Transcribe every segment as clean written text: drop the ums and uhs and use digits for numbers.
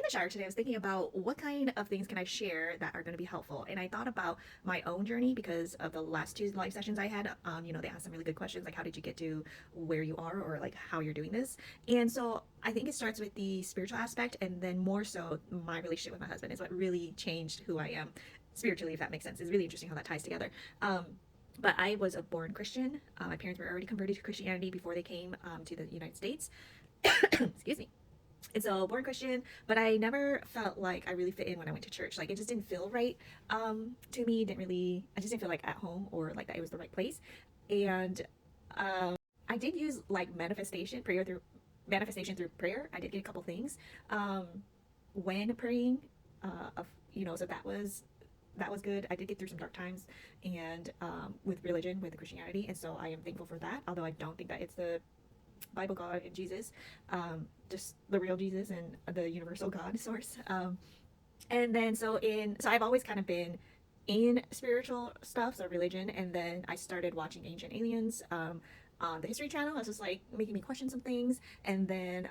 in the shower today, I was thinking about what kind of things can I share that are going to be helpful. And I thought about my own journey because of the last two live sessions I had. They asked some really good questions like how did you get to where you are or like how you're doing this. And so I think it starts with the spiritual aspect, and then more so my relationship with my husband is what really changed who I am spiritually, if that makes sense. It's really interesting how that ties together. But I was a born Christian. My parents were already converted to Christianity before they came to the United States. Excuse me. And so born Christian, but I never felt like I really fit in when I went to church. Like it just didn't feel right to me. Didn't really, I just didn't feel like at home or like that it was the right place. And um, I did use like manifestation through prayer. I did get a couple things um, when praying. Of so that was good. I did get through some dark times and with religion, with Christianity, and so I am thankful for that. Although I don't think that it's the Bible God and Jesus, just the real Jesus and the universal God source. And then so I've always kind of been in spiritual stuff, so religion, and then I started watching Ancient Aliens. On the History Channel, it was just like making me question some things, and then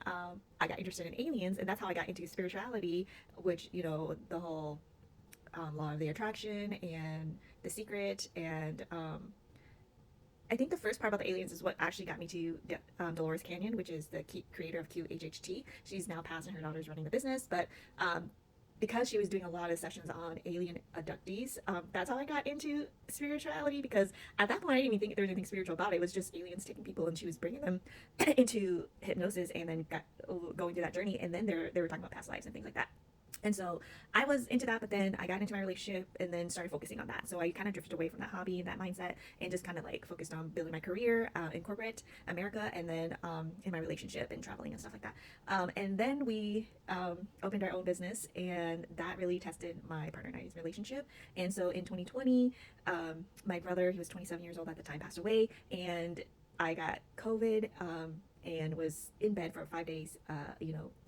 I got interested in aliens, and that's how I got into spirituality, which the whole law of the attraction and the secret, and I think the first part about the aliens is what actually got me to get Dolores Canyon, which is the creator of QHHT. She's now passed and her daughter's running the business. But because she was doing a lot of sessions on alien abductees, that's how I got into spirituality. Because at that point, I didn't even think there was anything spiritual about it. It was just aliens taking people and she was bringing them into hypnosis and then going through that journey. And then they were talking about past lives and things like that. And so I was into that, but then I got into my relationship and then started focusing on that. So I kind of drifted away from that hobby and that mindset and just kind of like focused on building my career in corporate America and then in my relationship and traveling and stuff like that. And then we opened our own business and that really tested my partner and I's relationship. And so in 2020, my brother, he was 27 years old at the time, passed away and I got COVID. And was in bed for 5 days,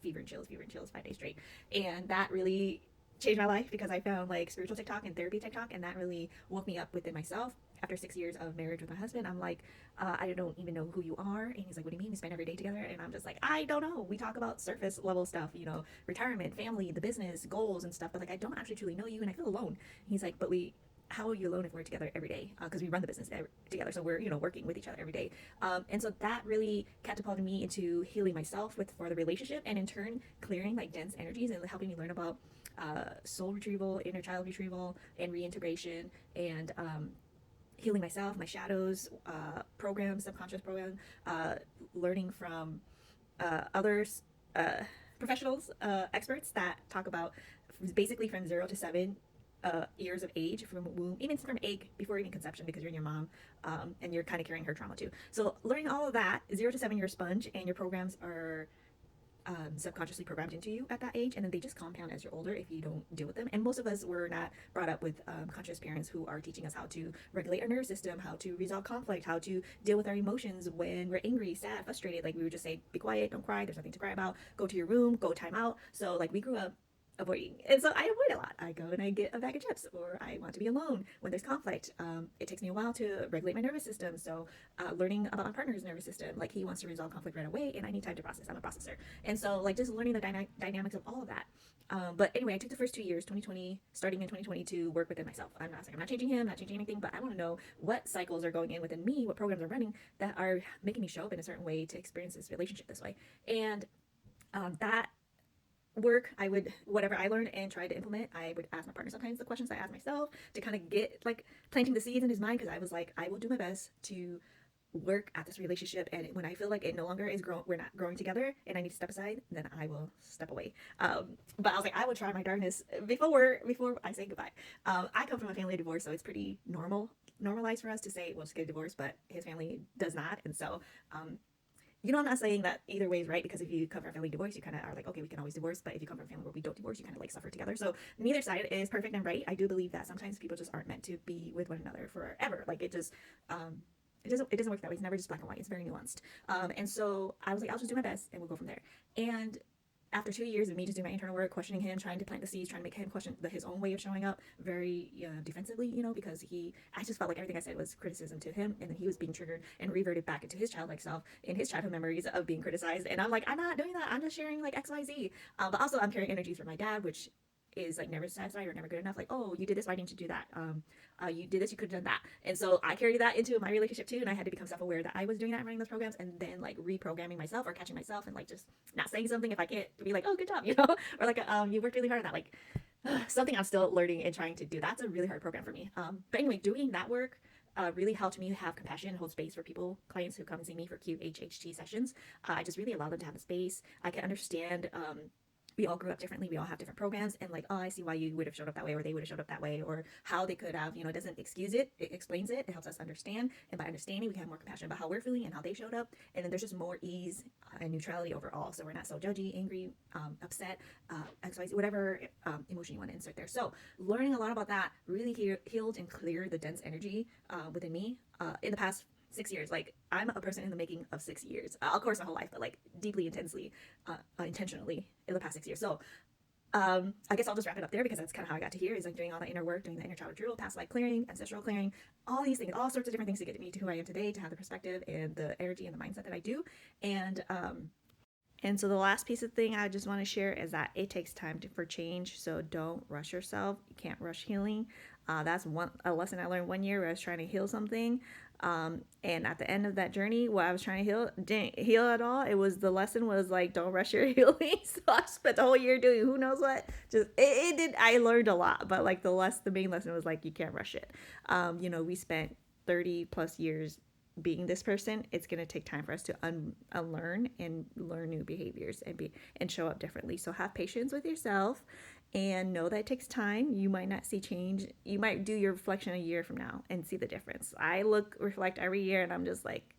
fever and chills 5 days straight. And that really changed my life because I found like spiritual TikTok and therapy TikTok, and that really woke me up within myself. After 6 years of marriage with my husband, I'm like, I don't even know who you are. And he's like, what do you mean? We spend every day together. And I'm just like, I don't know. We talk about surface level stuff, retirement, family, the business, goals and stuff. But like, I don't actually truly know you and I feel alone. And he's like, but how are you alone if we're together every day? Because we run the business together, so we're working with each other every day. And so that really catapulted me into healing myself for the relationship, and in turn clearing like dense energies and helping me learn about soul retrieval, inner child retrieval, and reintegration, and healing myself, my shadows, programs, subconscious program, learning from others. Professionals, experts that talk about basically from 0 to 7 years of age from womb, even from egg before even conception, because you're in your mom and you're kind of carrying her trauma too. So learning all of that, 0 to 7, you're a sponge, and your programs are subconsciously programmed into you at that age, and then they just compound as you're older if you don't deal with them. And most of us were not brought up with conscious parents who are teaching us how to regulate our nervous system, how to resolve conflict, how to deal with our emotions when we're angry, sad, frustrated. Like we would just say, be quiet, don't cry, there's nothing to cry about, go to your room, go time out. So like we grew up avoiding, and so I avoid a lot. I go and I get a bag of chips, or I want to be alone when there's conflict. It takes me a while to regulate my nervous system, so learning about my partner's nervous system, like he wants to resolve conflict right away and I need time to process. I'm a processor, and so like just learning the dynamics of all of that. But anyway, I took the first 2 years, 2020, starting in 2020, to work within myself. I'm not changing him, not changing anything, but I want to know what cycles are going in within me, what programs are running that are making me show up in a certain way to experience this relationship this way. And that work, I would, whatever I learned and tried to implement, I would ask my partner sometimes the questions I asked myself to kind of get like planting the seeds in his mind, because I was like, I will do my best to work at this relationship, and when I feel like it no longer is growing, we're not growing together and I need to step aside, then I will step away. But I was like, I will try my darndest before I say goodbye. I come from a family of divorce, so it's pretty normalized for us to say we'll just get a divorce, but his family does not. And so I'm not saying that either way is right, because if you come from a family divorce, you kind of are like, okay, we can always divorce. But if you come from a family where we don't divorce, you kind of like suffer together. So neither side is perfect and right. I do believe that sometimes people just aren't meant to be with one another forever. Like it doesn't work that way. It's never just black and white. It's very nuanced. And so I was like, I'll just do my best and we'll go from there. And after 2 years of me just doing my internal work, questioning him, trying to plant the seeds, trying to make him question his own way of showing up very defensively, because I just felt like everything I said was criticism to him, and then he was being triggered and reverted back into his childlike self in his childhood memories of being criticized. And I'm like, I'm not doing that. I'm just sharing like XYZ. But also, I'm carrying energies from my dad, which is like never satisfied or never good enough. Like, oh, you did this, why didn't you do that? You did this, you could have done that. And so I carry that into my relationship too, and I had to become self-aware that I was doing that and running those programs, and then like reprogramming myself or catching myself and like just not saying something if I can't, to be like, oh, good job, or like you worked really hard on that, like something I'm still learning and trying to do. That's a really hard program for me. But anyway, doing that work really helped me have compassion and hold space for people, clients who come and see me for QHHT sessions. I just really allow them to have the space. I can understand we all grew up differently. We all have different programs, and like, oh, I see why you would have showed up that way, or they would have showed up that way, or how they could have, it doesn't excuse it. It explains it. It helps us understand. And by understanding, we can have more compassion about how we're feeling and how they showed up. And then there's just more ease and neutrality overall. So we're not so judgy, angry, upset, XYZ, whatever emotion you want to insert there. So learning a lot about that really healed and cleared the dense energy within me in the past 6 years. Like, I'm a person in the making of 6 years, of course my whole life, but like deeply intensely intentionally in the past 6 years. So I guess I'll just wrap it up there, because that's kind of how I got to here, is like doing all that inner work, doing the inner child drill, past life clearing, ancestral clearing, all these things, all sorts of different things to get me to who I am today, to have the perspective and the energy and the mindset that I do. And so the last piece of thing I just want to share is that it takes time for change. So don't rush yourself. You can't rush healing. That's a lesson I learned 1 year where I was trying to heal something. And at the end of that journey, what I was trying to heal didn't heal at all. The lesson was like, don't rush your healing. So I spent the whole year doing who knows what. Just it did. I learned a lot, but like the main lesson was like, you can't rush it. We spent 30 plus years being this person. It's going to take time for us to unlearn and learn new behaviors and show up differently. So have patience with yourself and know that it takes time. You might not see change. You might do your reflection a year from now and see the difference. I reflect every year, and I'm just like,